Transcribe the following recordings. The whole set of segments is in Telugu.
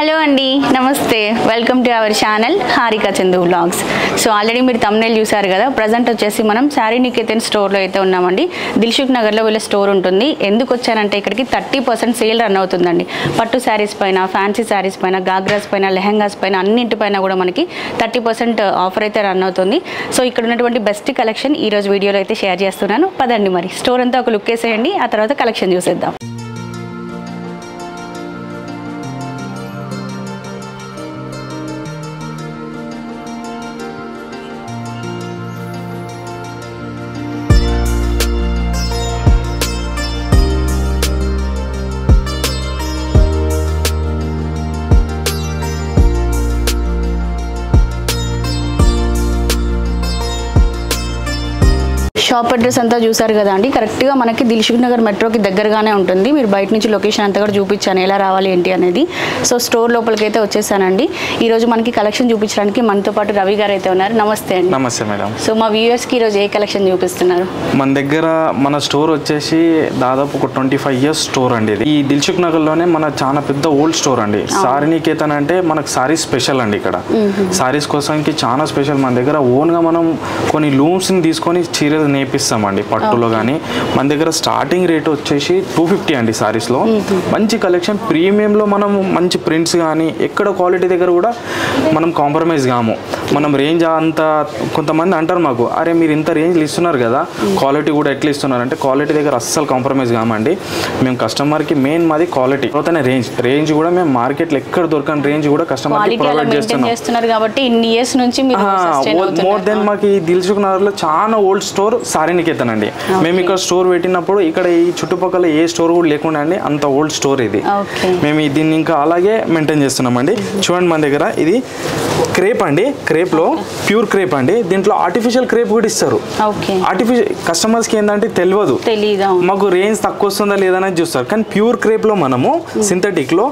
హలో అండి, నమస్తే. Welcome to our channel Harika Chandu vlogs. So already మీరు థంబ్నెయిల్ చూసారు కదా. ప్రజెంట్ వచ్చేసి మనం శారీ నికేతన్ స్టోర్లో అయితే ఉన్నామండి. దిల్సుఖ్ నగర్లో వీళ్ళ స్టోర్ ఉంటుంది. ఎందుకు వచ్చానంటే ఇక్కడికి 30% సేల్ రన్ అవుతుందండి. పట్టు శారీస్ పైన, ఫ్యాన్సీ శారీస్ పైన, గాగ్రాస్ పైన, లెహంగాస్ పైన అన్నింటిపైన కూడా మనకి 30% ఆఫర్ అయితే రన్ అవుతుంది. సో ఇక్కడ ఉన్నటువంటి బెస్ట్ కలెక్షన్ ఈరోజు వీడియోలో అయితే షేర్ చేస్తున్నాను. పదండి మరి స్టోర్ అంతా ఒక లుక్ వేసేయండి, ఆ తర్వాత కలెక్షన్ చూసేద్దాం. షాప్ అడ్రస్ అంతా చూసారు కదా అండి. కరెక్ట్గా మనకి దిల్సుఖ్ నగర్ మెట్రోకి దగ్గరగానే ఉంటుంది. మీరు బయట నుంచి లొకేషన్ అంతా కూడా చూపించాను, ఎలా రావాలి ఏంటి అనేది. సో స్టోర్ లోపలికి అయితే వచ్చేసానండి. ఈరోజు మనకి కలెక్షన్ చూపించడానికి మనతో పాటు రవి గారు అయితే ఉన్నారు. నమస్తే అండి. నమస్తే మేడం. సో మా వ్యూవర్స్కి ఈరోజు ఏ కలెక్షన్ చూపిస్తున్నారు? మన దగ్గర మన స్టోర్ వచ్చేసి దాదాపు ఒక 25 years స్టోర్ అండి. ఇది ఈ దిల్సుఖ్ నగర్లోనే మన చాలా పెద్ద ఓల్డ్ స్టోర్ అండి. సారీ నికేతన్ అంటే మనకు సారీస్ స్పెషల్ అండి. ఇక్కడ సారీస్ కోసానికి చాలా స్పెషల్. మన దగ్గర ఓన్గా మనం కొన్ని లూమ్స్ని తీసుకొని చీరలు నేపిస్తామండి. పట్టులో కానీ మన దగ్గర స్టార్టింగ్ రేట్ వచ్చేసి 250 అండి. సారీస్లో మంచి కలెక్షన్, ప్రీమియంలో మనం మంచి ప్రింట్స్ కానీ ఎక్కడ క్వాలిటీ దగ్గర కూడా మనం కాంప్రమైజ్ కాము. మనం రేంజ్ అంత కొంతమంది అంటారు మాకు, అరే మీరు ఇంత రేంజ్లు ఇస్తున్నారు కదా, క్వాలిటీ కూడా ఎట్లా ఇస్తున్నారు అంటే, క్వాలిటీ దగ్గర అస్సలు కాంప్రమైజ్ కామండి. మేము కస్టమర్కి మెయిన్ మాది క్వాలిటీ, పోతేనే రేంజ్ కూడా మేము మార్కెట్లో ఎక్కడ దొరకని రేంజ్ కూడా కస్టమర్కి ప్రొవైడ్ చేస్తున్నాం కాబట్టి ఇన్ని ఇయర్స్ నుంచి మోర్ దెన్ మాకు ఈ దిల్సుఖ్ నగర్లో చాలా ఓల్డ్ స్టోర్ సారీ నికేతన్ అండి. మేము ఇక్కడ స్టోర్ పెట్టినప్పుడు ఇక్కడ ఈ చుట్టుపక్కల ఏ స్టోర్ కూడా లేకుండా అండి, అంత ఓల్డ్ స్టోర్ ఇది. మేము దీన్ని ఇంకా అలాగే మెయింటైన్ చేస్తున్నామండి. చూడండి మన దగ్గర ఇది క్రేప్ అండి. క్రేప్లో ప్యూర్ క్రేప్ అండి. దీంట్లో ఆర్టిఫిషియల్ క్రేప్ కూడా ఇస్తారు. ఆర్టిఫిషియల్ కస్టమర్స్కి ఏంటంటే తెలియదు, మాకు రేంజ్ తక్కువ వస్తుందా లేదనేది చూస్తారు. కానీ ప్యూర్ క్రేప్లో మనము సింథటిక్లో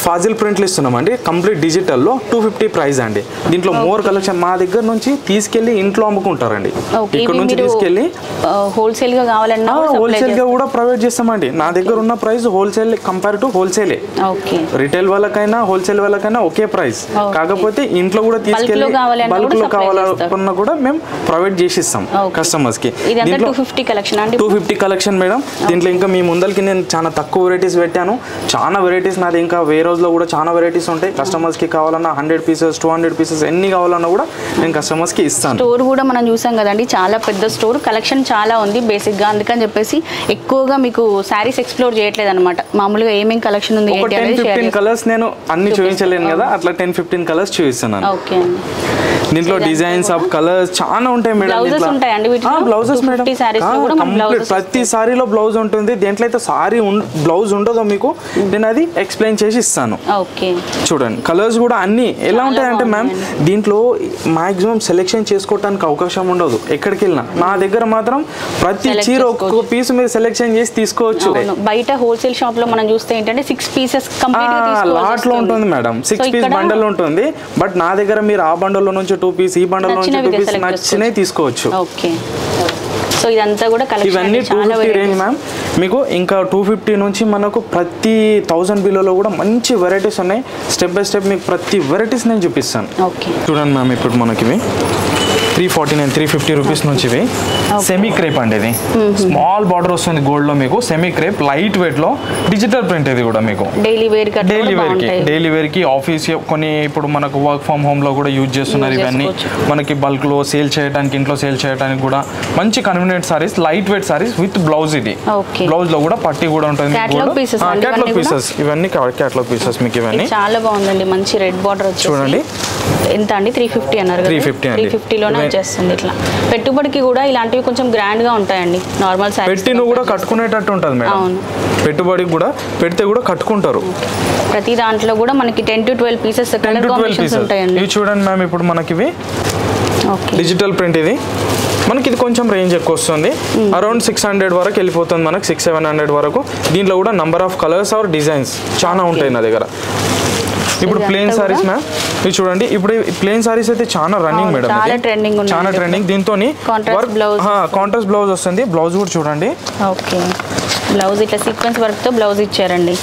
ఫాజిల్ ప్రింట్లు ఇస్తున్నామండి. కంప్లీట్ డిజిటల్లో 250 ప్రైస్ అండి. దీంట్లో మోర్ కలెక్షన్ మా దగ్గర నుంచి తీసుకెళ్లి ఇంట్లో అమ్ముకుంటారండి. ఇక్కడ నుంచి తీసుకెళ్లి హోల్సేల్ గా కావాలన్నా హోల్సేల్ గా కూడా ప్రొవైడ్ చేస్తామండి. నా దగ్గర ఉన్న ప్రైస్ హోల్సేల్ కంపేర్ టు హోల్సేలే. రిటైల్ వాళ్ళకైనా హోల్సేల్ వాళ్ళకైనా ఒకే ప్రైస్. కాకపోతే ఇంట్లో కూడా తీసుకెళ్లి బల్క్ లో కావాలన్నా కూడా మేము ప్రొవైడ్ చేసిస్తాం కస్టమర్స్ కి. 250 కలెక్షన్ మేడం. దీంట్లో ఇంకా మీ ముందరికి నేను చాలా తక్కువ వెరైటీస్ పెట్టాను. చాలా వెరైటీస్ నాది ఇంకా వేరే రోజులో కూడా చాలా వెరైటీస్ ఉంటాయి. కస్టమర్స్ కి కావాలన్నా 100 pieces 200 pieces ఎన్ని కావాలన్నా కూడా నేను కస్టమర్స్ కి ఇస్తాను. స్టోర్ కూడా మనం చూసాం కదండి, చాలా పెద్ద స్టోర్, కలెక్షన్ చాలా ఉంది బేసిక్ గా. అందుకని చెప్పేసి ఎక్కువగా మీకు సారీస్ ఎక్స్ప్లోర్ చేయట్లేదు అనమాట. మామూలుగా ఏమేం కలెక్షన్ ఉంది 10-15 కలర్స్ నేను అన్ని చూపించలేను కదా, అట్లా 10-15 కలర్స్ చూపిస్తున్నాను. దీంట్లో డిజైన్స్ ఆఫ్ కలర్స్ చాలా ఉంటాయి మేడం. బ్లౌజెస్ మేడం, ప్రతి సారీలో బ్లౌజ్ ఉంటుంది. దేంట్లో అయితే సారీ బ్లౌజ్ ఉండదో మీకు నేను అది ఎక్స్ప్లెయిన్ చేసి ఇస్తాను. చూడండి కలర్స్ కూడా అన్ని ఎలా ఉంటాయంటే మ్యామ్, దీంట్లో మాక్సిమం సెలెక్షన్ చేసుకోవడానికి అవకాశం ఉండదు. ఎక్కడికి వెళ్ళినా నా దగ్గర మాత్రం ప్రతి చీర ఒక్కొక్క పీస్ మీరు సెలెక్షన్ చేసి తీసుకోవచ్చు. బయట హోల్సేల్ షాప్ లో మనం చూస్తే ఏంటంటే 6 pieces లాట్ లో ఉంటుంది మేడం. 6 piece బండల్ ఉంటుంది. బట్ నా దగ్గర మీరు ఆ బండల్లో నుంచి 2 pieces, ఈ బండల్ నుంచి 2 pieces నచ్చినవి తీసుకోవచ్చు. సో ఇదంతా కూడా ఇవన్నీ 250 రేంజ్ మ్యామ్. మీకు ఇంకా 250 నుంచి మనకు ప్రతి 1000 బిలోలో కూడా మంచి వెరైటీస్ ఉన్నాయి. స్టెప్ బై స్టెప్ మీకు ప్రతి వెరైటీస్ నేను చూపిస్తాను. చూడండి మ్యామ్, ఇప్పుడు మనకి 349 350 రూపీస్ నుంచి ఇవి సెమీ క్రేప్ అండి. ఇది స్మాల్ బార్డర్ వస్తుంది గోల్డ్ లో. మీకు సెమీ క్రేప్ లైట్ వెయిట్ లో డిజిటల్ ప్రింట్. ఇది కూడా మీకు డైలీ వేర్ కి ఆఫీస్ కొన్ని ఇప్పుడు మనకు వర్క్ ఫ్రమ్ హోమ్ లో కూడా యూజ్ చేస్తున్నారు. ఇవన్నీ మనకి బల్క్ లో సేల్ చేయడానికి, ఇంట్లో సేల్ చేయడానికి కూడా మంచి convenient saris, light weight saris with blouse. ఇది బ్లౌజ్ లో కూడా పట్టి కూడా ఉంటుంది. క్యాటలాగ్ పీసెస్ ఇవన్నీ క్యాటలాగ్ పీసెస్ మీకు ఇవన్నీ చాలా బాగుందండి. మంచి రెడ్ బార్డర్ చూడండి. ఎంత అండి? 350 అన్నారు. 350 లోనే వచ్చేస్తుంది. ఇట్లా పెట్టుబడికి కూడా ఇలాంటివి కొంచెం గ్రాండ్ గా ఉంటాయండి. నార్మల్ సారీ పెట్టి నువ్వు కూడా కట్టుకునేటట్టు ఉంటుంది మేడం. పెట్టుబడికి కూడా పెడితే కూడా కట్టుకుంటారు. ప్రతి దాంట్లో కూడా మనకి 10 to 12 pieces కలర్ కాంబినేషన్స్ ఉంటాయండి. ఇవి చూడండి మ్యామ్, ఇప్పుడు మనకి ఇవి డిజిటల్ ప్రింట్. ఇది మనకి ఇది కొంచెం రేంజ్ ఎక్కువ వస్తుంది. అరౌండ్ 600 వరకు వెళ్ళిపోతుంది మనకి, 600-700 వరకు. దీంట్లో కూడా number of colours or designs చాలా ఉంటాయి నా దగ్గర. ఇప్పుడు ప్లేన్ సారీస్ మ్యామ్, ఇది చూడండి. ఇప్పుడు ప్లేన్ సారీస్ అయితే చాలా రన్నింగ్ మేడం, చాలా ట్రెండింగ్. దీంతో కాంట్రాస్ట్ బ్లౌజ్ వస్తుంది. బ్లౌజ్ కూడా చూడండి. ఓకే, బ్లౌజ్ ఇట్లా సీక్వెన్స్ వర్క్ తో బ్లౌజ్ ఇచ్చారండి.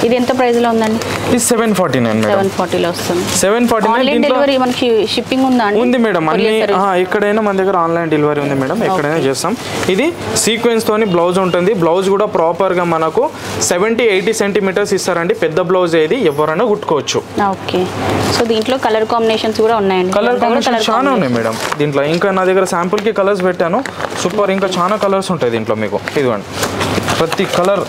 ఇది ఎంత ప్రైస్ లో ఉందండి? ఇది 749 మేడం. 740 లో వస్తుంది. 749. ఆన్లైన్ డెలివరీ మనకి షిప్పింగ్ ఉందా అండి? ఉంది మేడం. అన్ని ఎక్కడైనా మన దగ్గర ఆన్లైన్ డెలివరీ ఉంది మేడం. ఎక్కడైనా చేస్తాం. ఇది సీక్వెన్స్ తోని బ్లౌజ్ ఉంటుంది. బ్లౌజ్ కూడా ప్రాపర్ గా మనకు 70-80 సెంటీమీటర్స్ ఇస్తారండి. పెద్ద బ్లౌజ్ ఏది ఎవరైనా కుట్టుకోవచ్చు. ఓకే. సో దీంట్లో కలర్ కాంబినేషన్స్ కూడా ఉన్నాయండి. కలర్ కాంబినేషన్ చాలా ఉన్నాయి మేడం దీంట్లో. ఇంకా నా దగ్గర శాంపుల్ కి కలర్స్ పెట్టాను. సూపర్. ఇంకా చాలా కలర్స్ ఉంటాయి దీంట్లో మీకు. ఇదిగోండి ప్రతి కలర్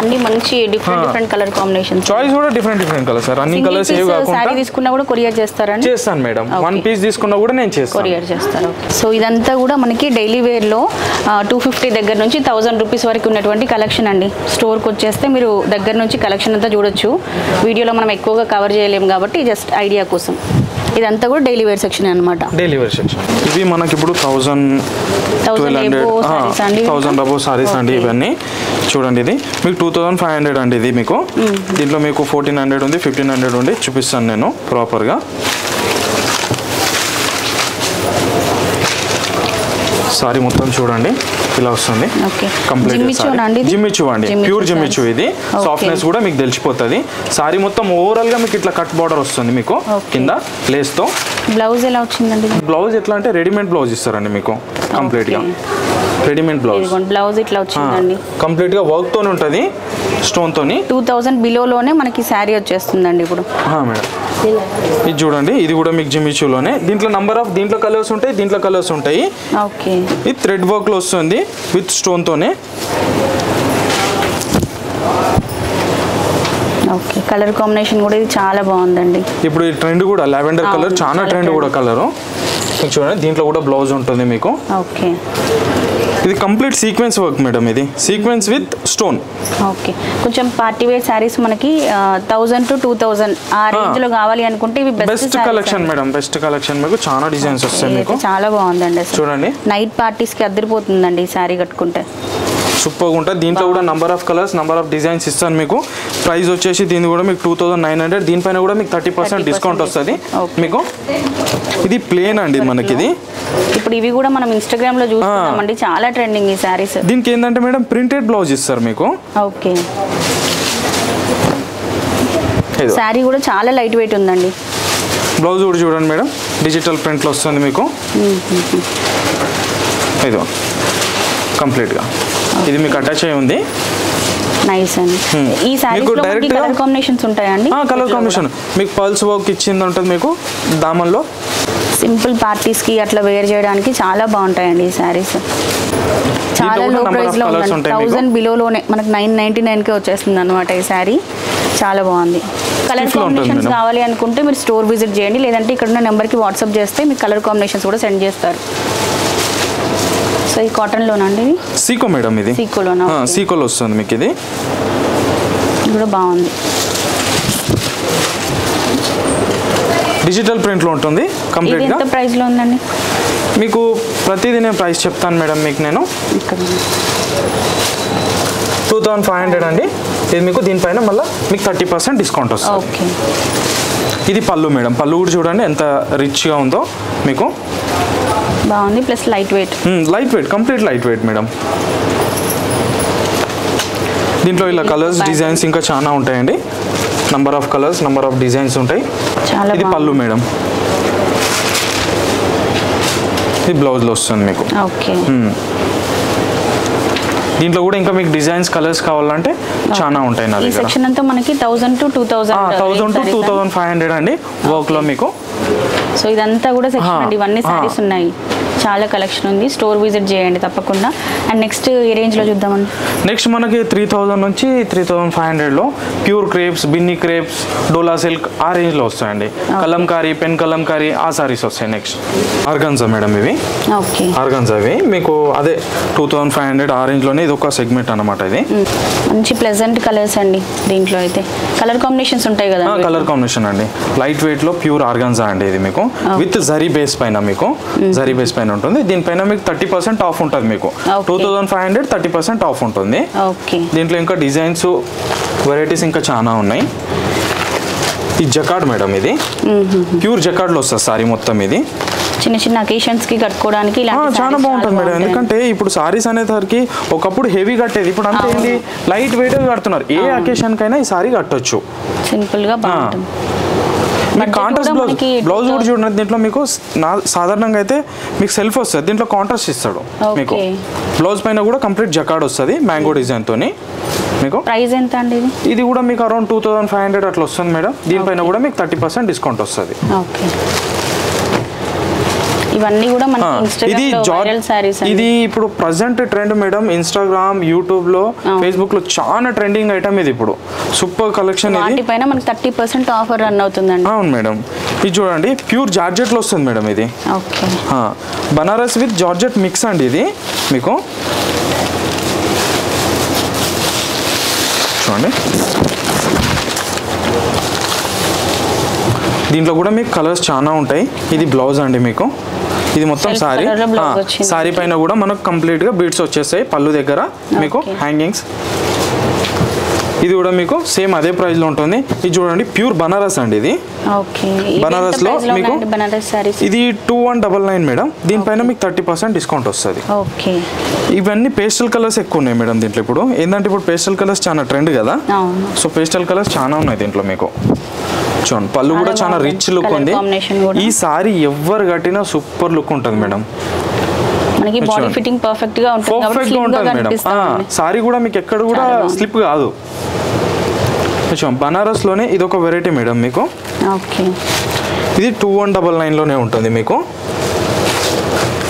అన్ని మంచి డిఫరెంట్ కలర్ కాంబినేషన్స్. చాయిస్ కూడా డిఫరెంట్ కలర్స్ సార్. అన్ని కలర్స్ ఏవి కాకుండా సారీ తీసుకున్నా కూడా కొరియర్ చేస్తారండి? చేస్తాను మేడం. 1 పీస్ తీసుకున్నా కూడా నేను చేస్తాను, కొరియర్ చేస్తారు. సో ఇదంతా కూడా మనకి డైలీ వేర్ లో 250 దగ్గర నుంచి 1000 రూపీస్ వరకు ఉన్నటువంటి కలెక్షన్ అండి. స్టోర్కి వచ్చేస్తే మీరు దగ్గర నుంచి కలెక్షన్ అంతా చూడొచ్చు. వీడియోలో మనం ఎక్కువగా కవర్ చేయలేము కాబట్టి జస్ట్ ఐడియా కోసం. ఇదంతా కూడా డైలీ వేర్ సెక్షన్ అన్నమాట. Daily wear section. ఇవి మనకి ఇప్పుడు 1000 అబో సారీస్ అండి. ఇవన్నీ చూడండి. ఇది మీకు 2500 అండి. ఇది మీకు దీంట్లో మీకు 1400 ఉంది, 1500 ఉంది. చూపిస్తాను నేను ప్రాపర్గా. సారీ మొత్తం చూడండి ఇలా వస్తుంది. కంప్లీట్ జిమ్మిచూ అండి. Pure Jimmy Choo. ఇది సాఫ్ట్నెస్ కూడా మీకు తెలిసిపోతుంది. సారీ మొత్తం ఓవరాల్ గా మీకు ఇట్లా కట్ బార్డర్ వస్తుంది మీకు కింద లేస్ తో. బ్లౌజ్ ఎలా వచ్చిందండి? బ్లౌజ్ ఎట్లా అంటే రెడీమేడ్ బ్లౌజ్ ఇస్తారండి మీకు. కంప్లీట్ గా రెడీమేడ్ బ్లౌజ్ ఇట్లా వచ్చిందండి. కంప్లీట్ గా వర్క్ తోనే ఉంటది, స్టోన్ తోని. 2000 బిలోలోనే మనకి శారీ వచ్చేస్తుందండి ఇప్పుడు. మేడం ఇది చూడండి. ఇది కూడా మీకు జిమ్మిచూలోనే. దీంట్లో దీంట్లో కలర్స్ ఉంటాయి, దీంట్లో కలర్స్ ఉంటాయి. ఓకే. ఇది థ్రెడ్ వర్క్ లో వస్తుంది విత్ స్టోన్ తోనే. ఓకే. కలర్ కాంబినేషన్ కూడా ఇది చాలా బాగుందండి. ఇప్పుడు ఈ ట్రెండ్ కూడా లావెండర్ కలర్ చాలా ట్రెండ్ కూడా కలర్. చూడండి దీంట్లో కూడా బ్లౌజ్ ఉంటుంది మీకు. ఓకే. ఇది కంప్లీట్ సీక్వెన్స్ వర్క్ మేడం. ఇది సీక్వెన్స్ విత్ స్టోన్. ఓకే. కొంచెం పార్టీ వేర్ సారీస్ మనకి 1000 to 2000 ఆ రేంజ్ లో కావాలి అనుకుంటే ఇవి best collection madam. Best collection. మీకు చాలా డిజైన్స్ వస్తాయి మీకు. చాలా బాగుందండి. చూడండి నైట్ పార్టీస్ కి అదిరిపోతుందండి ఈ సారీ కట్టుకుంటే. సూపర్గా ఉంటుంది. దీంట్లో కూడా number of colours, number of designs ఇస్తాను మీకు. ప్రైస్ వచ్చేసి దీని కూడా మీకు 2900. దీనిపైన కూడా మీకు 30% డిస్కౌంట్ వస్తుంది మీకు. ఇది ప్లేన్ అండి మనకి. ఇది ఇప్పుడు ఇవి కూడా మనం ఇన్స్టాగ్రామ్ లో చూస్తున్నామండి. చాలా ట్రెండింగ్ ఈ సారీస్. దీనికి ఏంటంటే మేడం ప్రింటెడ్ బ్లౌజ్ ఇస్తారు మీకు. ఓకే. సారీ కూడా చాలా లైట్ వెయిట్ ఉందండి. బ్లౌజ్ కూడా చూడండి మేడం. డిజిటల్ ప్రింట్లో వస్తుంది మీకు. ఇదో కంప్లీట్గా ఇది మీకు అటాచ్ అయి ఉంది. నైస్ అండి. ఈ సారీస్ లో కలర్ కాంబినేషన్స్ ఉంటాయండి? కలర్ కాంబినేషన్ మీకు పల్స్ వర్క్ ఇచ్చింది ఉంటుంది మీకు దామన్లో. సింపుల్ పార్టీస్ కి అట్లా వేర్ చేయడానికి చాలా బాగుంటాయండి ఈ సారీస్. చాలా లో ప్రైస్ లో ఉంది. 1000 బిలోలోనే మనకు 999 కే వచ్చేస్తుంది అనమాట ఈ సారీ. చాలా బాగుంది. కలర్ కాంబినేషన్స్ కావాలి అనుకుంటే మీరు స్టోర్ విజిట్ చేయండి, లేదంటే ఇక్కడ ఉన్న నెంబర్కి వాట్సాప్ చేస్తే మీకు కలర్ కాంబినేషన్స్ కూడా సెండ్ చేస్తారు. సో ఈ కాటన్ లోనండి? సీకో మేడం. ఇది సీకోలోనా? సీకోలో వస్తుంది మీకు. ఇది కూడా బాగుంది. డిజిటల్ ప్రింట్లో ఉంటుంది కంప్లీట్గా. ఎంత ప్రైస్ లో ఉందండి మీకు? ప్రతిదీ నేను ప్రైస్ చెప్తాను మేడం మీకు. నేను 2500 అండి. ఇది మీకు దీనిపైన మళ్ళీ మీకు 30% డిస్కౌంట్ వస్తుంది. ఓకే. ఇది పళ్ళు మేడం. పళ్ళు కూడా చూడండి ఎంత రిచ్గా ఉందో మీకు. బాగుంది. Plus light weight. Light weight, complete light weight madam. దీంట్లో ఇలా కలర్స్, డిజైన్స్ ఇంకా చాలా ఉంటాయండి. Number of colours, number of designs ఉంటాయి. ఇది పళ్ళు మేడం. ఇది బ్లౌజ్లో వస్తుంది మీకు. ఓకే. దీంట్లో కూడా ఇంకా మీకు డిజైన్స్, కలర్స్ కావాలంటే చాలా ఉంటాయి నా దగ్గర. సెక్షన్ అంతా మనకి 1000 to 2500 అండి వర్క్ లో మీకు. సో ఇదంతా కూడా సెక్షన్ అండి. ఇవన్నీ సారీస్ ఉన్నాయి. చాలా కలెక్షన్ ఉంది. స్టోర్ విజిట్ చేయండి తప్పకుండా. అండ్ నెక్స్ట్ ఏ రేంజ్ లో చూద్దామండి? నెక్స్ట్ మనకి 3000 నుంచి 3500 లో ప్యూర్ క్రేప్స్, బిన్ని క్రేప్స్, డోలా సిల్క్ ఆ రేంజ్ లో వస్తాయండి. కలంకారీ, పెన్ కలంకారీ ఆ సారీస్ వస్తాయి. Next organza madam. ఇవి ఓకే. ఆర్గాన్జా ఇవి మీకు అదే 2500 ఆ రేంజ్ లోనే. ఇది ఒక సెగ్మెంట్ అన్నమాట. ఇది మంచి ప్లెజెంట్ కలర్స్ అండి. దీంట్లో అయితే కలర్ కాంబినేషన్స్ ఉంటాయి కదా? కలర్ కాంబినేషన్ అండి. లైట్ వెయిట్ లో ప్యూర్ ఆర్గాన్జా అండి. ఇది మీకు విత్ జరీ బేస్ పైన మీకు. జరీ బేస్ పైన ఉంటుంది. దీనిపైన మీకు 30% ఆఫ్ ఉంటుంది మీకు. 2500 30% ఆఫ్ ఉంటుంది. దీంట్లో ఇంకా డిజైన్స్, వెరైటీస్ ఇంకా చాలా ఉన్నాయి. ఈ జకార్డ్ మేడం. ఇది ప్యూర్ జకార్డ్లో వస్తుంది సారీ మొత్తం. ఇది చిన్న చిన్న అకేషన్స్ కి కట్టుకోవడానికి ఇలాంటి చాలా బాగుంటుంది మేడం. ఎందుకంటే ఇప్పుడు సారీస్ అనేసరికి ఒకప్పుడు హెవీ కట్టేది, ఇప్పుడు అంతా ఏంటి లైట్ వెయిట్ కడుతున్నారు. ఏ అకేషన్ కైనా ఈ సారీ కట్టొచ్చు, సింపుల్ గా బాగుంటుంది. మీకు కాంట్రాస్ట్ బ్లౌజ్ కూడా చూడండి. దీంట్లో మీకు సాధారణంగా అయితే మీకు సెల్ఫ్ వస్తుంది, దీంట్లో కాంట్రాస్ట్ ఇస్తాడు మీకు. బ్లౌజ్ పైన కూడా కంప్లీట్ జకార్డ్ వస్తుంది మ్యాంగో డిజైన్ తోని. మీకు ప్రైస్ ఎంత అండి ఇది కూడా మీకు అరౌండ్ 2500 అట్లా వస్తుంది మేడం. దీనిపైన కూడా మీకు 30% డిస్కౌంట్ వస్తుంది. ఓకే, ఇవన్నీ కూడా మనకి ఇన్‌స్టాగ్రామ్ లో వైరల్ సారీస్. ఇది ఇప్పుడు present trend madam. Instagram, YouTube లో, ఫేస్బుక్ లో చాలా ట్రెండింగ్ ఐటమ్ ఇది. ఇప్పుడు సూపర్ కలెక్షన్. ఇది వాటిపైన మనకి 30% ఆఫర్ రన్ అవుతుందండి. అవును మేడం. ఇది చూడండి ప్యూర్ జార్జెట్ లో వస్తుంది మేడం. ఇది okay, Banaras with georgette mix అండి. ఇది మీకు చూడండి, దీంట్లో కూడా మీకు కలర్స్ చాలా ఉంటాయి. ఇది బ్లౌజ్ అండి మీకు. ఇది మొత్తం సారీ పైన కూడా మనకు కంప్లీట్ గా బీడ్స్ వచ్చేస్తాయి. పళ్ళు దగ్గర మీకు హ్యాంగింగ్స్. ఇది కూడా మీకు సేమ్ అదే ప్రైస్ లో ఉంటుంది. ఇది చూడండి ప్యూర్ బనారస్ అండి. ఇది బనారస్ లో మీకు ఇది 2199 మేడం. దీనిపైన మీకు 30% డిస్కౌంట్ వస్తుంది. ఇవన్నీ పేస్టల్ కలర్స్ ఎక్కువ ఉన్నాయి మేడం దీంట్లో. ఇప్పుడు ఏంటంటే ఇప్పుడు పేస్టల్ కలర్స్ చాలా ట్రెండ్ కదా, సో పేస్టల్ కలర్స్ చాలా ఉన్నాయి దీంట్లో మీకు. చూడండి పళ్ళు కూడా చాలా రిచ్ లుక్ ఉంది. ఈ సారీ ఎవరు కట్టినా సూపర్ లుక్ ఉంటుంది మేడం. మనకి బాడీ ఫిట్టింగ్ పర్ఫెక్ట్ గా ఉంటుంది మేడం. సారీ కూడా మీకు ఎక్కడ కూడా స్లిప్ కాదు. బనారస్ లోనే ఇది ఒక వెరైటీ మేడం మీకు. ఇది 2199 లోనే ఉంటుంది మీకు.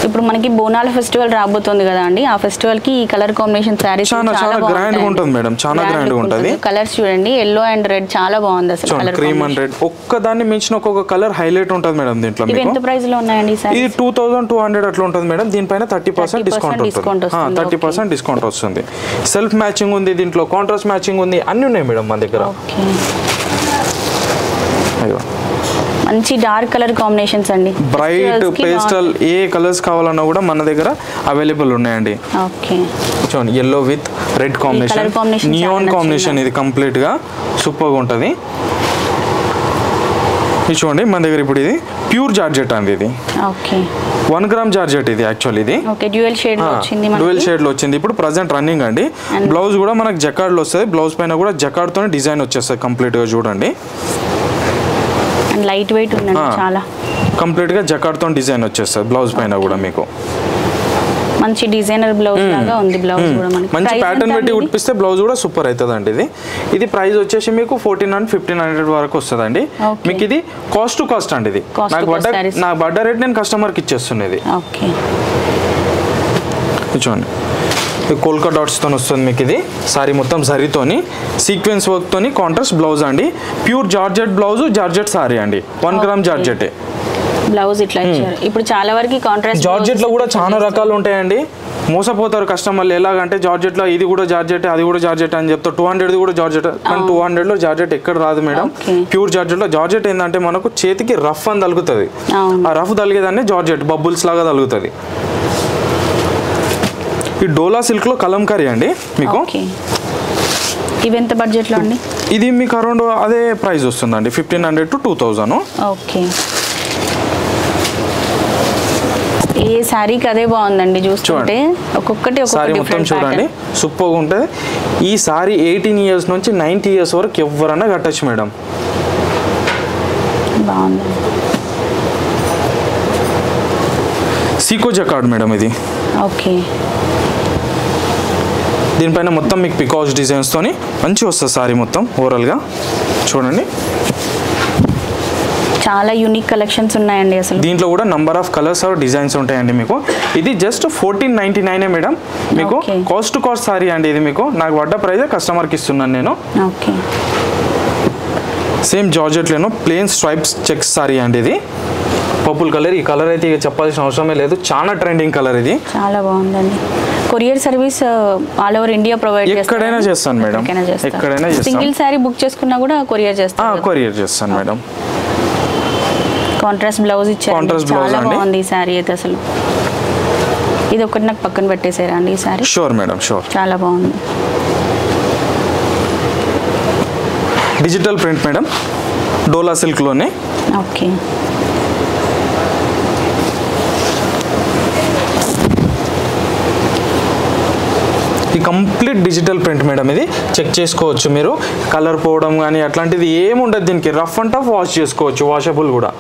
ఇప్పుడు మనకి బోనాల ఫెస్టివల్ రాబోతుంది కదా అండి, ఆ ఫెస్టివల్ కి ఈ కలర్ కాంబినేషన్ సారీస్ చాలా గ్రాండ్ గా ఉంటుంది మేడం. చాలా గ్రాండ్ గా ఉంటుంది. కలర్స్ చూడండి, ఎల్లో అండ్ రెడ్ చాలా బాగుంది అసలు. కలర్ క్రీమ్ అండ్ రెడ్ ఒక్క దాన్ని మించిన ఒక్కొక్క కలర్ హైలైట్ ఉంటుంది మేడం దీంట్లో. ఇవి ఎంత ప్రైస్ లో ఉన్నాయండి సార్? ఇది 2200 అట్లా ఉంటుంది మేడం. దీనిపైన 30% డిస్కౌంట్ ఉంటుంది. 30% డిస్కౌంట్ వస్తుంది. సెల్ఫ్ మ్యాచింగ్ ఉంది దీంట్లో, కాంట్రాస్ట్ మ్యాచింగ్ ఉంది, అన్ని ఉన్నాయి మేడం మన దగ్గర. అయ్యో మంచి డార్క్ కలర్ కాంబినేషన్స్ అండి. బ్రైట్ పేస్టల్ ఏ కలర్స్ కావాలన్నా కూడా మన దగ్గర అవైలబుల్ ఉన్నాయండి. ఓకే, చూడండి yellow with red combination, neon combination. ఇది కంప్లీట్ గా సూపర్ గా ఉంటుంది. ఇది చూడండి మన దగ్గర ఇప్పుడు ఇది ప్యూర్ జార్జెట్ అండి. ఇది 1 గ్రామ్ జార్జెట్. ఇది యాక్చువల్లీ ఇది డ్యూయల్ షేడ్ లో వచ్చింది. ఇప్పుడు ప్రెసెంట్ రన్నింగ్ అండి. బ్లౌజ్ కూడా మనకు జకార్డ్ లో వస్తుంది. బ్లౌజ్ పైన కూడా జకార్డ్ తోనే డిజైన్ వచ్చేస్తుంది కంప్లీట్ గా. చూడండి లైట్ వెయిట్ ఉందండి, చాలా కంప్లీట్ గా జకార్డ్ తో డిజైన్ వచ్చేస్తుంది బ్లౌజ్ పైన కూడా మీకు. మంచి డిజైనర్ బ్లౌజ్ లాగా ఉంది. బ్లౌజ్ కూడా మనకి మంచి ప్యాటర్న్ పెట్టి కుట్టిస్తే బ్లౌజ్ కూడా సూపర్ అవుతుంది అండి. ఇది ప్రైస్ వచ్చేసి మీకు 1400-1500 వరకు వస్తుందండి మీకు. ఇది కాస్ట్ టు కాస్ట్ అండి. ఇది నాకు బడ్డ రేట్ నేను కస్టమర్కి ఇచ్చేస్తున్నది. చూడండి కోల్కా డాట్స్ తో వస్తుంది మీకు. ఇది సారీ మొత్తం జరీతోని సీక్వెన్స్ వర్క్ తోని కాంట్రాస్ట్ బ్లౌజ్ అండి. Pure georgette blouse, georgette sorry అండి. 1 గ్రామ్ జార్జెట్ బ్లౌజ్ ఇట్లా ఇచ్చారు. ఇప్పుడు చాలా వరకు కాంట్రాస్ట్ జార్జెట్ లో కూడా చాలా రకాలు ఉంటాయండి. మోసపోతారు కస్టమర్లు. ఎలాగంటే జార్జెట్ లో ఇది కూడా జార్జెట్, అది కూడా జార్జెట్ అని చెప్తారు. 200 కూడా జార్జెట్, కానీ 200 లో జార్జెట్ ఎక్కడ రాదు మేడం. ప్యూర్ జార్జెట్ లో జార్జెట్ ఏంటంటే మనకు చేతికి రఫ్ అని తగులుతుంది. ఆ రఫ్ తగిలేదాన్ని జార్జెట్ బబుల్స్ లాగా తగులుతుంది. ఈ డోలా సిల్క్ లో కలంకారీ అండి మీకు. ఇవి ఎంత బడ్జెట్ లో అండి? ఇది మీకు అరౌండ్ అదే ప్రైస్ వస్తుందండి, 1500 to 2000. ఓకే, ఏ సారీకి అదే బాగుందండి. చూస్తుంటే ఒక్కొక్కటి సారీ మొత్తం చూడండి సూపర్గా ఉంటుంది. ఈ సారీ 18 years నుంచి 90 years వరకు ఎవరైనా కట్టచ్చు మేడం. బాగుంది. సీకో జకార్డ్ మేడం ఇది. ఓకే, దీనిపైన మొత్తం మీకు పికాస్ డిజైన్స్ తోని మంచి వస్తుంది సారీ మొత్తం ఓవరాల్ గా. చూడండి చాలా యూనిక్ కలెక్షన్స్ ఉన్నాయండి అసలు. దీంట్లో కూడా number of colours or designs ఉంటాయండి మీకు. ఇది జస్ట్ 1499 మేడం మీకు. కాస్ట్ టు కాస్ట్ సారీ అండి ఇది మీకు. నాకు పడ్డ ప్రైజ్ కస్టమర్కి ఇస్తున్నాను నేను. ఓకే, సేమ్ జార్జెట్లోనూ ప్లెయిన్ స్ట్రైప్స్ చెక్స్ సారీ అండి. ఇది పర్పుల్ కలర్. ఈ కలర్ అయితే ఇక చెప్పాల్సిన అవసరమే లేదు, చాలా ట్రెండింగ్ కలర్. ఇది చాలా బాగుందండి. Courier service all over India provide చేస్తాను. ఎక్కడైనా చేస్తాను మేడం, ఎక్కడైనా చేస్తాను. సింగిల్ సారీ బుక్ చేసుకున్నా కూడా కొరియర్ చేస్తాను. కొరియర్ చేస్తాను మేడం. కాంట్రాస్ట్ బ్లౌజ్ ఇచ్చారు, చాలా బాగుంది ఈ సారీ అయితే అసలు. ఇది ఒకటి నాకు పక్కన పెట్టేసారా అండి ఈ సారీ? Sure madam, sure. చాలా బాగుంది. డిజిటల్ ప్రింట్ మేడం, డోలా సిల్క్ లోనే. Okay, complete digital print madam. ఇది చెక్ చేసుకోవచ్చు మీరు, కలర్ పోవడం కానీ అట్లాంటిది ఏముండదు దీనికి. రఫ్ అండ్ టఫ్ వాష్ చేసుకోవచ్చు, వాషబుల్ కూడా.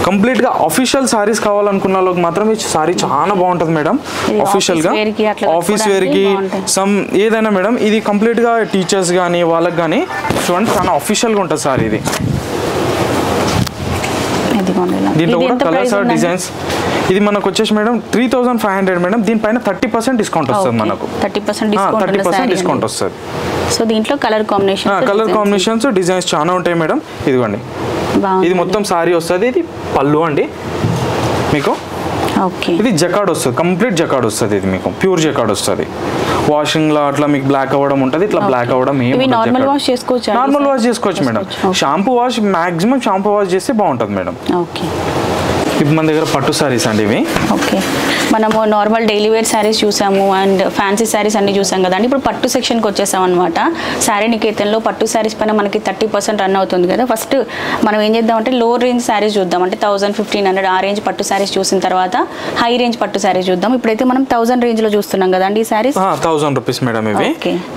కంప్లీట్గా అఫీషియల్ సారీస్ కావాలనుకున్న వాళ్ళకి మాత్రం ఈ సారీ చాలా బాగుంటుంది మేడం. అఫీషియల్గా ఆఫీస్ వేర్కి సమ్ ఏదైనా మేడం. ఇది కంప్లీట్గా టీచర్స్ కానీ వాళ్ళకి కానీ చూడండి చాలా అఫీషియల్గా ఉంటుంది సారీ ఇది. దీంట్లో కూడా కలర్స్ ఆర్ డిజైన్స్. ఇది మనకు వచ్చేసి మేడం 3500 మేడం. దీనిపైన 30% డిస్కౌంట్ వస్తుంది మనకు. 30% డిస్కౌంట్ వస్తుంది. సో దీంట్లో కలర్ కాంబినేషన్స్ డిజైన్స్ చాలా ఉంటాయి మేడం. ఇదిగోండి, ఇది మొత్తం సారీ వస్తుంది. ఇది పళ్ళు అండి మీకు. ఇది జకాడ్ వస్తుంది, కంప్లీట్ జకాడ్ వస్తుంది. ఇది మీకు ప్యూర్ జకాడ్ వస్తుంది. వాషింగ్ లో అట్లా మీకు బ్లాక్ అవ్వడం ఉంటుంది, ఇట్లా బ్లాక్ అవ్వడం నార్మల్ వాష్ చేసుకోవచ్చు madam. Shampoo wash maximum shampoo wash చేస్తే బాగుంటుంది మేడం. ఇప్పుడు మన దగ్గర పట్టు సారీస్ అండి ఇవి. ఓకే, మనము నార్మల్ డైలీ వేర్ శారీస్ చూసాము అండ్ ఫ్యాన్సీ శారీస్ అన్ని చూసాం కదండి. ఇప్పుడు పట్టు సెక్షన్కి వచ్చేసాం అనమాట. శారీ నికేతన్లో పట్టు శారీస్ పైన మనకి 30% రన్ అవుతుంది కదా. ఫస్ట్ మనం ఏం చేద్దామంటే లో రేంజ్ శారీస్ చూద్దాం. అంటే 1000-1500 ఆ రేంజ్ పట్టు శారీస్ చూసిన తర్వాత హై రేంజ్ పట్టు శారీస్ చూద్దాం. ఇప్పుడైతే మనం 1000 రేంజ్లో చూస్తున్నాం కదండి ఈ శారీస్. 1000 రూపీస్ మేడం ఇవి.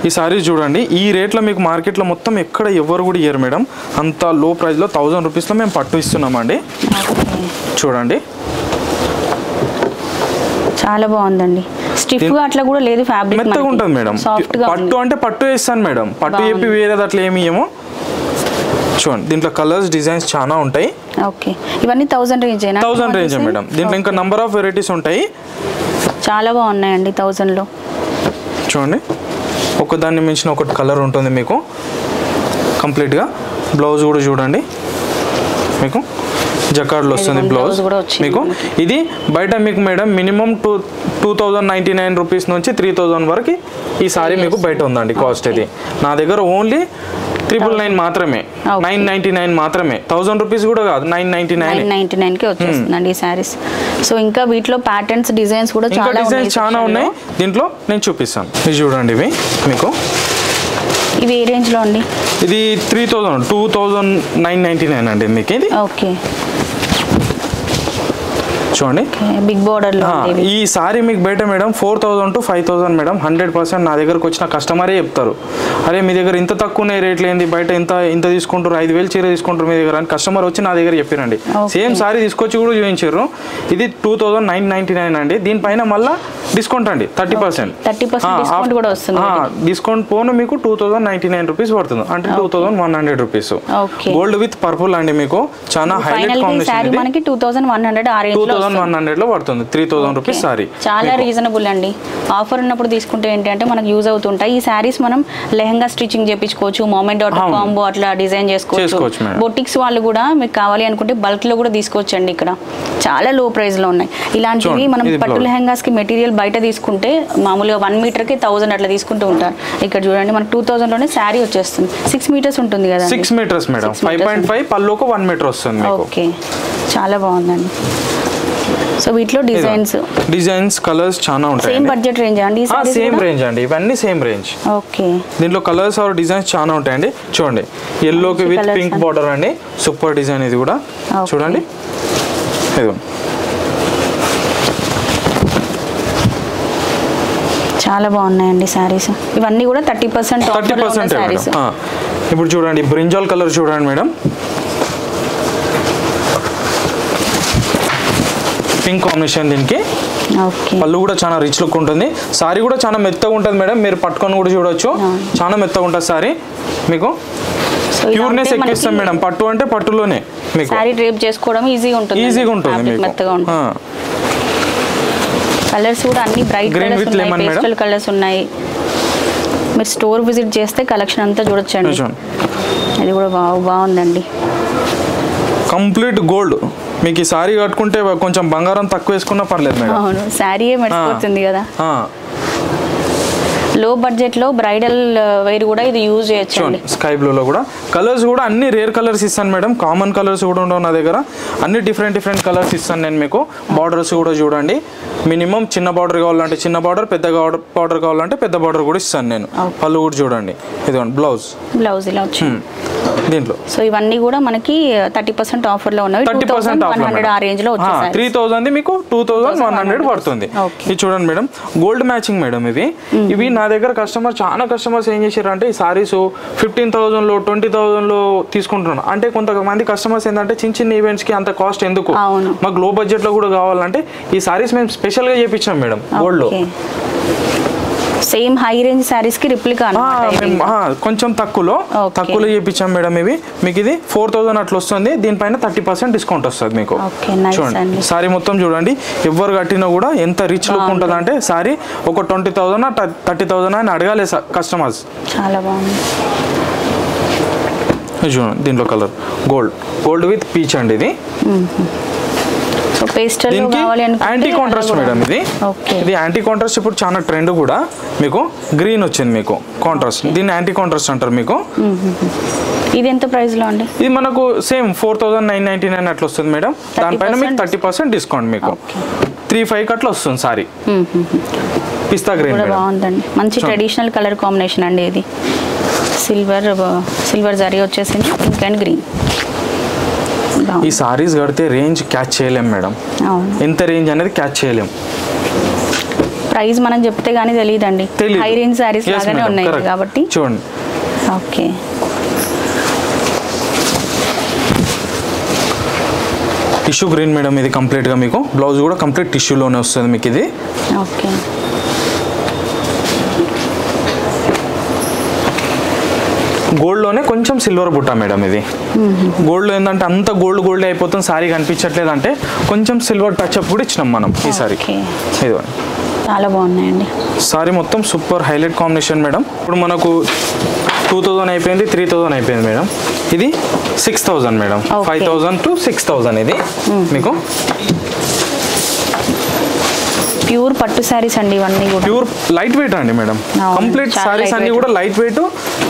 ఈ శారీస్ చూడండి, ఈ రేట్లో మీకు మార్కెట్లో మొత్తం ఎక్కడ ఎవరు కూడా ఇయ్యరు మేడం. అంత లో ప్రైస్లో 1000 రూపీస్లో మేము పట్టు ఇస్తున్నామండి. చూడండి చాలా బాగుందండి. స్టిఫ్ గా అట్లా కూడా లేదు, ఫ్యాబ్రిక్ మెత్తగా ఉంటుంది మేడం. పట్టు అంటే పట్టు వేస్తాను మేడం. పట్టు చెప్పి వేరేది అట్లా ఏమి ఏమో. చూడండి దీంట్లో కలర్స్ డిజైన్స్ చాలా ఉంటాయి. ఓకే, ఇవన్నీ 1000 రేంజ్ 1000 రేంజ్ మేడం. దీంట్లో ఇంకా నంబర్ ఆఫ్ వెరైటీస్ ఉంటాయి. చాలా బాగున్నాయండి 1000లో. చూడండి ఒకదాన్ని మించిన ఒకటి కలర్ ఉంటుంది మీకు కంప్లీట్గా. బ్లౌజ్ కూడా చూడండి మీకు జకార్డ్లో వస్తుంది బ్లౌజ్ మీకు. ఇది బయట మీకు మేడం మినిమం 2099 రూపీస్ నుంచి 3000 వరకు ఈ సారీ మీకు బయట ఉందండి కాస్ట్. ఇది నా దగ్గర ఓన్లీ 999 మాత్రమే, 999 మాత్రమే. 1000 రూపీస్ కూడా కాదు, 999కి వచ్చేస్తుందండి ఈ సారీస్. సో ఇంకా వీటిలో ప్యాటర్న్స్ డిజైన్స్ కూడా చాలా ఉన్నాయి. దీంట్లో నేను చూపిస్తాను. ఇది చూడండి ఇవి మీకు. ఇవి ఏ రేంజ్ లో అండి? ఇది 2999 అండి మీకు ఇది. ఓకే చూడండి బిగ్ బోర్డర్ లో. ఈ సారీ మీకు బయట మేడం 4000 to 5000 మేడం. 100% నా దగ్గరకు వచ్చిన కస్టమరే చెప్తారు, అరే మీ దగ్గర ఇంత తక్కువ రేట్లు ఏంది, బయట ఇంత తీసుకుంటారు, 5000 చీర తీసుకుంటారు మీ దగ్గర అని కస్టమర్ వచ్చి నా దగ్గర చెప్పారండి. సేమ్ సారీ తీసుకొచ్చి కూడా చూపించారు. ఇది 2999 అండి. దీనిపైన మళ్ళీ డిస్కౌంట్ అండి 30%. డిస్కౌంట్ పోను మీకు 2099 రూపీస్ పడుతుంది, అంటే 2100 రూపీస్. గోల్డ్ విత్ పర్పుల్ అండి మీకు. చాలా హైలైట్ కాంబినేషన్. 2100 లో పడుతుంది. 3000 రూపీస్ సారీ. చాలా రీజనబుల్ అండి. ఆఫర్ ఉన్నప్పుడు తీసుకుంటే ఏంటంటే మనకు యూజ్ అవుతుంటాయి ఈ సారీస్. మనం లెహంగా స్టిచింగ్ చేయించుకోవచ్చు, moment.com అట్లా డిజైన్ చేసుకోవచ్చు. బొటిక్స్ వాళ్ళు కూడా మీకు కావాలి అనుకుంటే బల్క్ లో కూడా తీసుకోవచ్చు అండి. ఇక్కడ చాలా లో ప్రైస్ లో ఉన్నాయి ఇలాంటివి. మనం పట్టు లెహంగాస్ కి మెటీరియల్ బయట తీసుకుంటే మామూలుగా 1 మీటర్ కి 1000 అట్లా తీసుకుంటూ ఉంటారు. ఇక్కడ చూడండి మనకు 2000 లోనే శారీ వచ్చేస్తుంది. 6 మీటర్స్ ఉంటుంది కదా. 6 మీటర్స్ మేడం. 5.5 పల్లోకి 1 మీటర్ వస్తుంది. ఓకే, చాలా బాగుందండి. సో వీటిలో డిజైన్స్ కలర్స్ చాలా ఉంటాయి. సేమ్ బడ్జెట్ రేంజ్ అండి? సేమ్ రేంజ్ అండి, ఇవన్నీ సేమ్ రేంజ్. ఓకే, దీంట్లో కలర్స్ ఆర్ డిజైన్స్ చాలా ఉంటాయండి. చూడండి ఎల్లోకి విత్ పింక్ బార్డర్ అండి, సూపర్ డిజైన్. ఇది కూడా చూడండి, చాలా బాగున్నాయండి సారీస్. ఇవన్నీ కూడా 30% సారీస్. ఇప్పుడు చూడండి బ్రింజాల్ కలర్ చూడండి మేడం, పింక్ కాంబినేషన్. దీనికి పళ్ళు కూడా చాలా రిచ్ లుక్ ఉంటుంది. సారీ కూడా చాలా మెత్తగా ఉంటుంది మేడం. మీరు పట్టుకొని కూడా చూడొచ్చు, చాలా మెత్తగా ఉంటుంది సారీ మీకు. ప్యూర్నెస్ ఎక్కిస్తాం మేడం. పట్టు అంటే పట్టులోనే మీకు సారీ డ్రేప్ చేసుకోవడం ఈజీగా ఉంటుంది మీకు. మెత్తగా ఉంటుంది. కలర్స్ కూడా అన్ని బ్రైట్ కలర్స్ ఉన్నాయి, పేస్టల్ కలర్స్ ఉన్నాయి. మీరు స్టోర్ విజిట్ చేస్తే కలెక్షన్ అంతా చూడొచ్చండి. ఇది కూడా బాగుందండి. Complete gold. మీకు ఈ సారీ కట్టుకుంటే కొంచెం బంగారం తక్కువ వేసుకున్నా పర్లేదు మేడం. అవును, సారీయే మెరిసిపోతుంది కదా. లో బడ్జెట్ లో బ్రైడల్ వేర్ కూడా ఇది యూజ్ చేయొచ్చు. స్కై బ్లూ లో కూడా కలర్స్ కూడా అన్ని రేర్ కలర్స్ ఇస్తాను మేడం. కామన్ కలర్స్ కూడా ఉండవు నా దగ్గర. అన్ని డిఫరెంట్ కలర్స్ ఇస్తాను నేను మీకు. బార్డర్స్ కూడా చూడండి, మినిమం చిన్న బార్డర్ కావాలంటే చిన్న బార్డర్, పెద్ద బార్డర్ కావాలంటే పెద్ద బార్డర్ కూడా ఇస్తాను నేను. పళ్ళు కూడా చూడండి, ఇదిగోండి బ్లౌజ్ ఇలా వచ్చింది దీంట్లో. సో ఇవన్నీ కూడా మనకి 30% ఆఫర్ లో ఉన్నాయి. 30% ఆఫర్ ఆ రేంజ్ లో వచ్చేసాయి. 3000 మీకు 2100 పడుతుంది. ఇది చూడండి మేడం, గోల్డ్ మ్యాచింగ్ మేడం ఇవి. ఇవి నా దగ్గర చాలా కస్టమర్స్ ఏం చేశారు అంటే ఈ సారీస్ 15,000 లో 20,000 లో తీసుకుంటున్నాను. అంటే కొంతమంది కస్టమర్స్ ఏంటంటే చిన్న ఈవెంట్స్ కి అంత కాస్ట్ ఎందుకు, మాకు లో బడ్జెట్ లో కూడా కావాలంటే ఈ సారీస్ మేము స్పెషల్ గా చేపించాం మేడం గోల్డ్ లో. సేమ్ హై రేంజ్ సారీస్ కి రిప్లికా కొంచెం తక్కువలో చేపించాం మేడం. ఇవి మీకు ఇది 4,000 అట్లా వస్తుంది. దీనిపైన 30% డిస్కౌంట్ వస్తుంది మీకు. చూడండి సారీ మొత్తం చూడండి, ఎవరు కట్టినా కూడా ఎంత రిచ్ లుక్ ఉంటుంది అంటే సారీ ఒక 20,000 30,000 అని అడగాలి కస్టమర్స్. చాలా బాగుంది. చూడండి దీంట్లో కలర్ గోల్డ్ విత్ పీచ్ అండి ఇది. యాంటీ కాంట్రాస్ట్ మేడం ఇది. యాంటీ కాంట్రాస్ట్ ఇప్పుడు చాలా ట్రెండ్ కూడా. మీకు గ్రీన్ వచ్చింది మీకు కాంట్రాస్ట్, దీన్ని యాంటీ కాంట్రాస్ట్ అంటారు మీకు. ఇది ఎంత ప్రైస్ లో అండి? ఇది మనకు సేమ్ 4,999 అట్లా వస్తుంది మేడం. దానిపైన మీకు 30% డిస్కౌంట్ మీకు 3,500 అట్లా వస్తుంది సారీ. పిస్తా గ్రీన్ బాగుందండి, మంచి ట్రెడిషనల్ కలర్ కాంబినేషన్ అండి ఇది. సిల్వర్ జరీ వచ్చేసింది, పింక్ అండ్ గ్రీన్. ఈ సారీస్ కడితే రేంజ్ క్యాచ్ చేయలేం మేడం. ఎంత రేంజ్ అనేది క్యాచ్ చేయలేం. ప్రైస్ మనం చెప్తే గానీ తెలియదండి. హై రేంజ్ సారీస్ లాగానే ఉన్నాయి కాబట్టి చూడండి. ఓకే, టిష్యూ గ్రీన్ మేడం ఇది కంప్లీట్ గా మీకు. బ్లౌజ్ కూడా కంప్లీట్ టిష్యూలోనే వస్తుంది మీకు ఇది. ఓకే, గోల్డ్ లోనే కొంచెం సిల్వర్ బుట్ట మేడం ఇది. గోల్డ్ లో ఏంటంటే అంత గోల్డ్ అయిపోతుంది, సారీ కనిపించట్లేదు అంటే కొంచెం సిల్వర్ టచ్ అప్ కూడా ఇచ్చినాం మనం ఈ సారీ. చాలా బాగున్నాయండి. సారీ మొత్తం సూపర్ హైలైట్ కాంబినేషన్ మేడం. ఇప్పుడు మనకు 2,000 అయిపోయింది, 3,000 అయిపోయింది మేడం. ఇది 6,000 మేడం. 5,000 to 6,000 ఇది మీకు. ప్యూర్ పట్టు సారీస్ అండి ఇవన్నీ కూడా. ప్యూర్ లైట్ వెయిట్ అండి మేడం. కంప్లీట్ సారీస్ అన్ని కూడా లైట్ వెయిట్,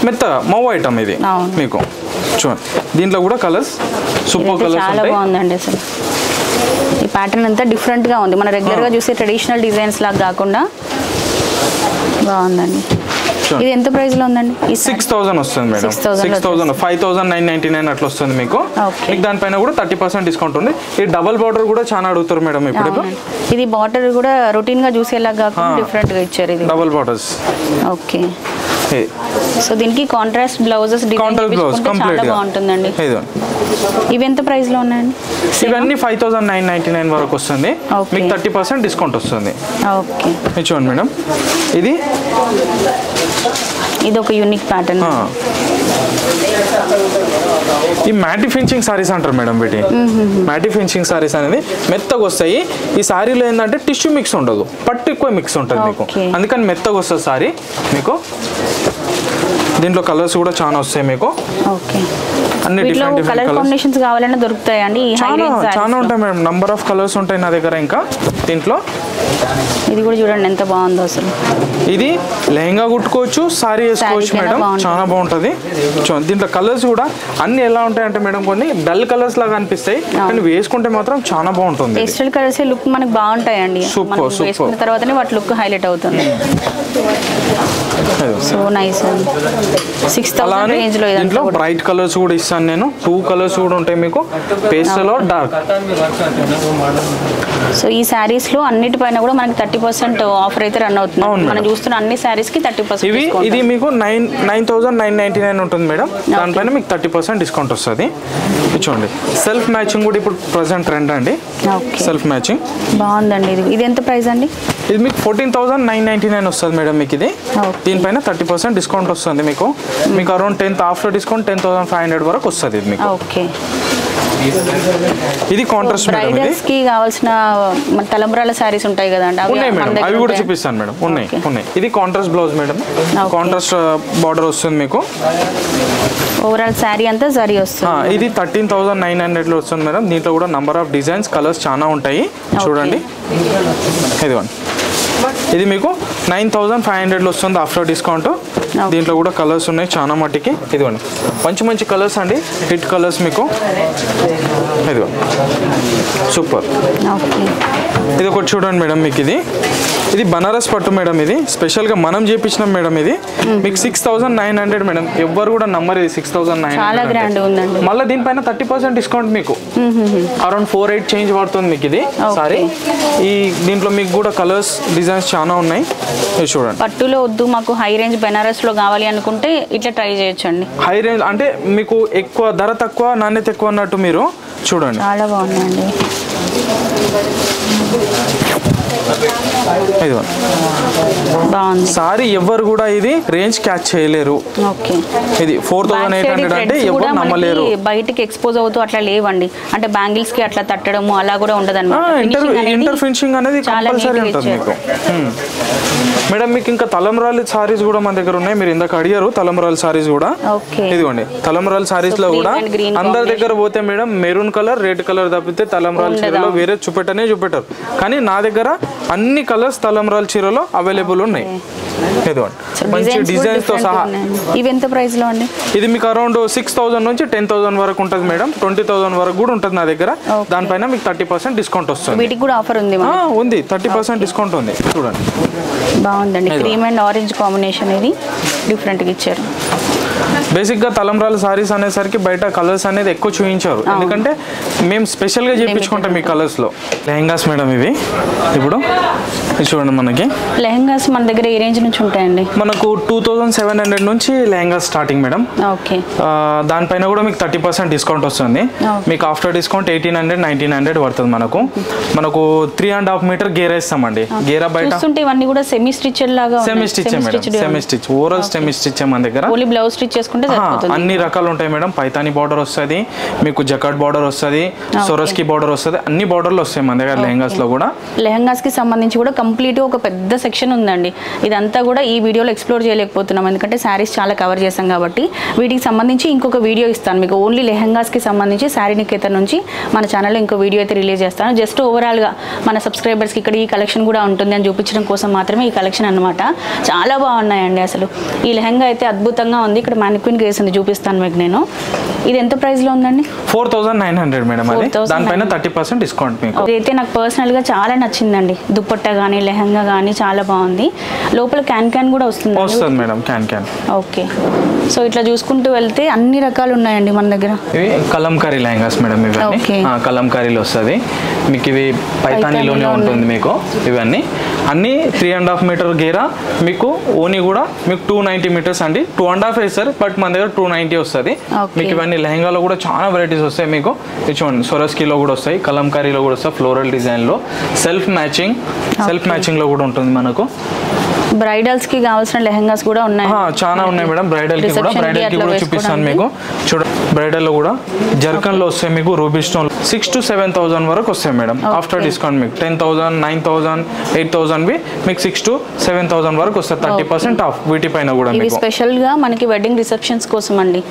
మెత్తగా మౌ ఐటమ్ ఇది మీకు. చూడండి దీంట్లో కూడా కలర్స్ సూపర్ కలర్స్. చాలా బాగుందండి అసలు. ఈ ప్యాటర్న్ అంతా డిఫరెంట్ గా ఉంది, మన రెగ్యులర్ గా చూసే ట్రెడిషనల్ డిజైన్స్ లాగా కాకుండా బాగుందండి. ఇది ఎంత ప్రైస్ లో ఉందండి? 6,000 వస్తుంది మేడం. 6,000 5,999 అట్లా వస్తుంది మీకు. మీకు దానిపైన కూడా 30% డిస్కౌంట్ ఉంది. ఈ డబుల్ బార్డర్ కూడా చాలా అడుగుతారు మేడం ఇప్పుడు. ఇది బార్డర్ కూడా రొటీన్ గా చూసేలా కాకుండా డిఫరెంట్ గా ఇచ్చారు. ఇది డబుల్ బార్డర్స్. ఓకే, సో దీనికి కాంట్రాస్ట్ బ్లౌజెస్ చాలా బాగుంటుందండి. ఇవి ఎంత ప్రైస్ లో ఉన్నాయండి? ఇవన్నీ 5,999 వరకు వస్తుంది. మీకు 30% డిస్కౌంట్ వస్తుంది. ఓకే, చూడండి మేడం, ఇది ఒక యూనిక్ ప్యాటర్న్. ఈ మ్యాటి ఫినిషింగ్ సారీస్ అంటారు మేడం వీటి. మ్యాటి ఫినిషింగ్ సారీస్ అనేది మెత్తగా వస్తాయి. ఈ సారీలో ఏంటంటే టిష్యూ మిక్స్ ఉండదు, పట్టు ఎక్కువ మిక్స్ ఉంటుంది మీకు, అందుకని మెత్తగా వస్తుంది సారీ మీకు. దీంట్లో కలర్స్ కూడా చాలా వస్తాయి మీకు. ఓకే, అన్ని డిఫరెంట్ కలర్ కాంబినేషన్స్ కావాలన్నా దొరుకుతాయండి. చాలా ఉంటాయి మేడం, నంబర్ ఆఫ్ కలర్స్ ఉంటాయి నా దగ్గర. ఇంకా దీంట్లో ఇది కూడా చూడండి ఎంత బాగుందో అసలు. ఇది లెహంగా కుట్టుకోవచ్చు, సారీ వేసుకోవచ్చు మేడం, చాలా బాగుంటుంది. దీంట్లో కలర్స్ కూడా అన్ని ఎలా ఉంటాయంటే మేడం కొన్ని డల్ కలర్స్ లాగా అనిపిస్తాయి, కానీ వేసుకుంటే మాత్రం చాలా బాగుంటుంది. పేస్టల్ కలర్స్ లుక్ మనకు బాగుంటాయండి. సూపర్ వేసుకున్న తర్వాతనే వాటి లుక్ హైలైట్ అవుతుంది. So nice. 6,000 రేంజ్ లో దీంట్లో బ్రైట్ కలర్స్ కూడా ఇస్తాను నేను. 2 కలర్స్ కూడా ఉంటాయి మీకు, పేస్టల్ ఆర్ డార్క్. సో ఈ సారీస్ లో అన్నిటిపైన కూడా మనకి 30% ఆఫర్ అయితే రన్ అవుతుంది. మనం చూస్తున్న అన్ని సారీస్ కి 30%. ఇది మీకు 9,999 ఉంటుంది మేడం. దానిపైన మీకు 30% డిస్కౌంట్ వస్తుంది. చూడండి సెల్ఫ్ మ్యాచింగ్ కూడా ఇప్పుడు ప్రెసెంట్ ట్రెండ్ అండి. సెల్ఫ్ మ్యాచింగ్ బాగుందండి. ఇది ఎంత ప్రైస్ అండి? ఇది మీకు 14,999 వస్తుంది మేడం మీకు. ఇది దీనిపైన 30% డిస్కౌంట్ వస్తుంది మీకు. మీకు అరౌండ్ 10th ఆఫ్టర్ డిస్కౌంట్ 10,500 వరకు వస్తుంది ఇది మీకు. ఓకే, ఇది కాంట్రాస్ట్ మేడం. బ్రైడల్స్ కి కావాల్సిన తలంబ్రాల సారీస్ ఉంటాయి కదండి, అవి కూడా చూపిస్తాను మేడం. ఉన్నాయి. ఇది contrast blouse madam, contrast border వస్తుంది మీకు. ఓవరాల్ సారీ అంతా జరీ వస్తుంది. ఇది 13,900 లో వస్తుంది మేడం. దీంట్లో కూడా నంబర్ ఆఫ్ డిజైన్స్ కలర్స్ చాలా ఉంటాయి చూడండి. ఇదిగోండి ఇది మీకు 9500లో వస్తుంది ఆఫ్టర్ డిస్కౌంట్. దీంట్లో కూడా కలర్స్ ఉన్నాయి చాలా మట్టికి. ఇదిగోండి మంచి మంచి కలర్స్ అండి, హిట్ కలర్స్ మీకు. ఇదిగో సూపర్. ఇది ఒకటి చూడండి మేడం, మీకు ఇది బనారస్ పట్టు మేడం. ఇది స్పెషల్గా మనం చేపించినాం మేడం. ఇది మీకు 6900 మేడం. ఎవ్వరు కూడా నమ్మరు ఇది 6900. మళ్ళీ దీనిపైన 30% డిస్కౌంట్ మీకు అరౌండ్ 48 చేంజ్ పడుతుంది మీకు ఇది సారీ. ఈ దీంట్లో మీకు కూడా కలర్స్ డిజైన్స్ చాలా ఉన్నాయి. ఇది చూడండి. పట్టులో వద్దు మాకు హై రేంజ్ బెనారస్ లో కావాలి అనుకుంటే ఇట్లా ట్రై చేయొచ్చండి. హై రేంజ్ అంటే మీకు ఎక్కువ ధర తక్కువ నాణ్యత ఎక్కువ అన్నట్టు మీరు చూడండి. చాలా బాగుందండి. సారీ ఎవరు కూడా ఇది రేంజ్ క్యాచ్ చేయలేరు. ఇది 4800 అంటే ఎవరు నమ్మలేరు. బయటికి ఎక్స్పోజ్ అవుతూ అట్లా లేవండి, అంటే బ్యాంగిల్స్ కి అట్లా తట్టడము అలా కూడా ఉండదు అన్నమాట. ఇంటర్ ఫినిషింగ్ అనేది కంపల్సరీ ఉంటుంది మీకు. మేడం మీకు ఇంకా తలంబ్రాల సారీస్ కూడా మన దగ్గర ఉన్నాయి. మీరు ఇందాక అడిగారు తలంబ్రాల సారీస్ కూడా. ఇదిగోండి తలంబ్రాల సారీస్ లో కూడా అందరి దగ్గర పోతే madam maroon colour red colour తప్పితే తలంబ్రాల చీరలో వేరే చూపెట్టరు. కానీ నా దగ్గర అన్ని కలర్స్ తలంబ్రాల చీరలో అవైలబుల్ ఉన్నాయి. మంచి డిజైన్స్ తో సహా. ఇవి ఎంత ప్రైస్ లో అండి? ఇది మీకు అరౌండ్ 6000 నుంచి 10,000 వరకు ఉంటుంది మేడం. 20,000 వరకు కూడా ఉంటుంది నా దగ్గర. దానిపైన మీకు 30% డిస్కౌంట్ వస్తుంది. వీటికి కూడా ఆఫర్ ఉంది? ఉంది, 30% డిస్కౌంట్ ఉంది. చూడండి బాగుందండి. క్రీమ్ అండ్ ఆరెంజ్ కాంబినేషన్ ఇది డిఫరెంట్ గా ఇచ్చారు. బేసిక్ గా తలంబ్రాల సారీస్ అనేసరికి బయట కలర్స్ అనేది ఎక్కువ చూపించారు, ఎందుకంటే మేము స్పెషల్ గా చేయించుకుంటాం ఈ కలర్స్ లో. లెహంగాస్ మేడం ఇవి. ఇప్పుడు చూడండి మనకి లెహంగాస్ మన దగ్గర ఏ రేంజ్ నుంచి ఉంటాయండి? మనకు 2700 నుంచి లెహంగాస్ స్టార్టింగ్ మేడం. దానిపైన కూడా మీకు 30% డిస్కౌంట్ వస్తుంది. మీకు ఆఫ్టర్ డిస్కౌంట్ 1800 1900 పడుతుంది. మనకు 3.5 మీటర్ గేరా ఇస్తామండి. గేరా బయట ఇవన్నీ కూడా సెమీ స్టిచ్ లాగా. Semi stitch madam, semi stitch overall semi stitch మన దగ్గర. ఓన్లీ బ్లౌజ్ స్టిచ్ చేసుకుంటే సరిపోతుంది. అన్ని రకాలు ఉంటాయి మేడం. పైతాని బార్డర్ వస్తుంది, మీకు జకాట్ బార్డర్ వస్తుంది, సొరస్కి బార్డర్ వస్తుంది, అన్ని బార్డర్లు వస్తాయి మన దగ్గర లెహంగాస్ లో కూడా. లెహంగాస్ కి సంబంధించి కూడా కంప్లీట్ ఒక పెద్ద సెక్షన్ ఉందండి. ఇదంతా కూడా ఈ వీడియోలో ఎక్స్ప్లోర్ చేయలేకపోతున్నాం, ఎందుకంటే శారీస్ చాలా కవర్ చేసాం కాబట్టి. వీటికి సంబంధించి ఇంకొక వీడియో ఇస్తాను మీకు. ఓన్లీ లెహంగాస్ కి సంబంధించి శారీ నికేతన్ నుంచి మన ఛానల్లో ఇంకో వీడియో అయితే రిలీజ్ చేస్తాను. జస్ట్ ఓవరాల్ గా మన సబ్స్క్రైబర్స్ కి ఇక్కడ ఈ కలెక్షన్ కూడా ఉంటుంది అని చూపించడం కోసం మాత్రమే ఈ కలెక్షన్ అన్నమాట. చాలా బాగున్నాయండి అసలు. ఈ లెహంగా అయితే అద్భుతంగా ఉంది. ఇక్కడ మ్యానిక్విన్ కేస్ ఉంది, చూపిస్తాను మీకు నేను. ఇది ఎంత ప్రైస్ లో ఉందండి? 4900 మేడం. అది దానిపైన 30% డిస్కౌంట్ మీకు. ఇదైతే నాకు పర్సనల్ గా చాలా నచ్చిందండి. దుపట్టా కానీ లెహంగా కానీ చాలా బాగుంది. లోపల క్యాన్ కూడా వస్తుంది మేడం. Can okay. సో ఇట్లా చూసుకుంటూ వెళ్తే అన్ని రకాలు ఉన్నాయండి మన దగ్గర. ఇవి కలంకారీ లెహంగాస్ మేడం. ఇవన్నీ కలంకారీలో వస్తుంది మీకు. ఇవి పైతానీలోనే ఉంటుంది మీకు. ఇవన్నీ అన్ని 3.5 మీటర్ గేరా మీకు. ఓని కూడా మీకు 290 మీటర్స్ అండి. 2.5 వేస్తారు, బట్ మన దగ్గర 290 వస్తుంది మీకు. ఇవన్నీ లెహంగాలో కూడా చాలా వెరైటీస్ వస్తాయి మీకు. చూడండి సొరస్కీలో కూడా వస్తాయి, కలంకారీలో కూడా వస్తాయి, ఫ్లోరల్ డిజైన్లో, సెల్ఫ్ మ్యాచింగ్లో కూడా ఉంటుంది మనకు. బ్రైడల్స్ కి కావాల్సిన లెహంగాస్ కూడా ఉన్నాయి, చాలా ఉన్నాయి మేడం. బ్రైడల్ కి కూడా చూపిస్తాను మీకు. చూడండి బ్రైడల్ లో కూడా జర్కన్ లో వస్తాయి మీకు. రూబీ స్టోన్ 6,000 to 7,000 వరకు వస్తాయి మేడం. ఆఫ్టర్ డిస్కౌంట్ మీకు 10,000 9,000 8,000 మీకు 6,000 to 7,000 వరకు వస్తాయి. 30% ఆఫ్ వీటిపైన కూడా. ఇవి స్పెషల్ గా మనకి వెడ్డింగ్ రిసెప్షన్స్ కోసం అండి.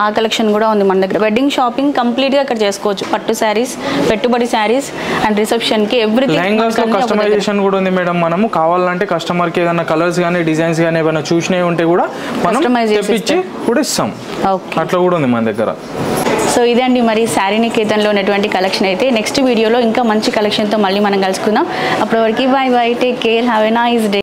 ఆ కలెక్షన్ కూడా ఉంది మన దగ్గర. వెడ్డింగ్ షాపింగ్ కంప్లీట్ గా ఇక్కడ చేసుకోవచ్చు. పట్టు శారీస్, పెట్టుబడి శారీస్ అండ్ రిసెప్షన్ కి ఎవ్రీథింగ్. లెహంగాస్ లో కస్టమైజేషన్ కూడా ఉంది మేడం. మనము కావాలంటే కస్టమర్ కి ఏదైనా కలర్స్ కానీ డిజైన్స్ కానీ ఏమైనా చూసినవి ఉంటే కూడా మనం తెప్పించి కూడా ఇస్తాం. అట్లా కూడా ఉంది మన దగ్గర. సో ఇదే అండి మరి శారీ నికేతన్లో ఉన్నటువంటి కలెక్షన్ అయితే. నెక్స్ట్ వీడియోలో ఇంకా మంచి కలెక్షన్తో మళ్ళీ మనం కలుసుకుందాం. అప్పటి వరకు by by, take care, have a nice day.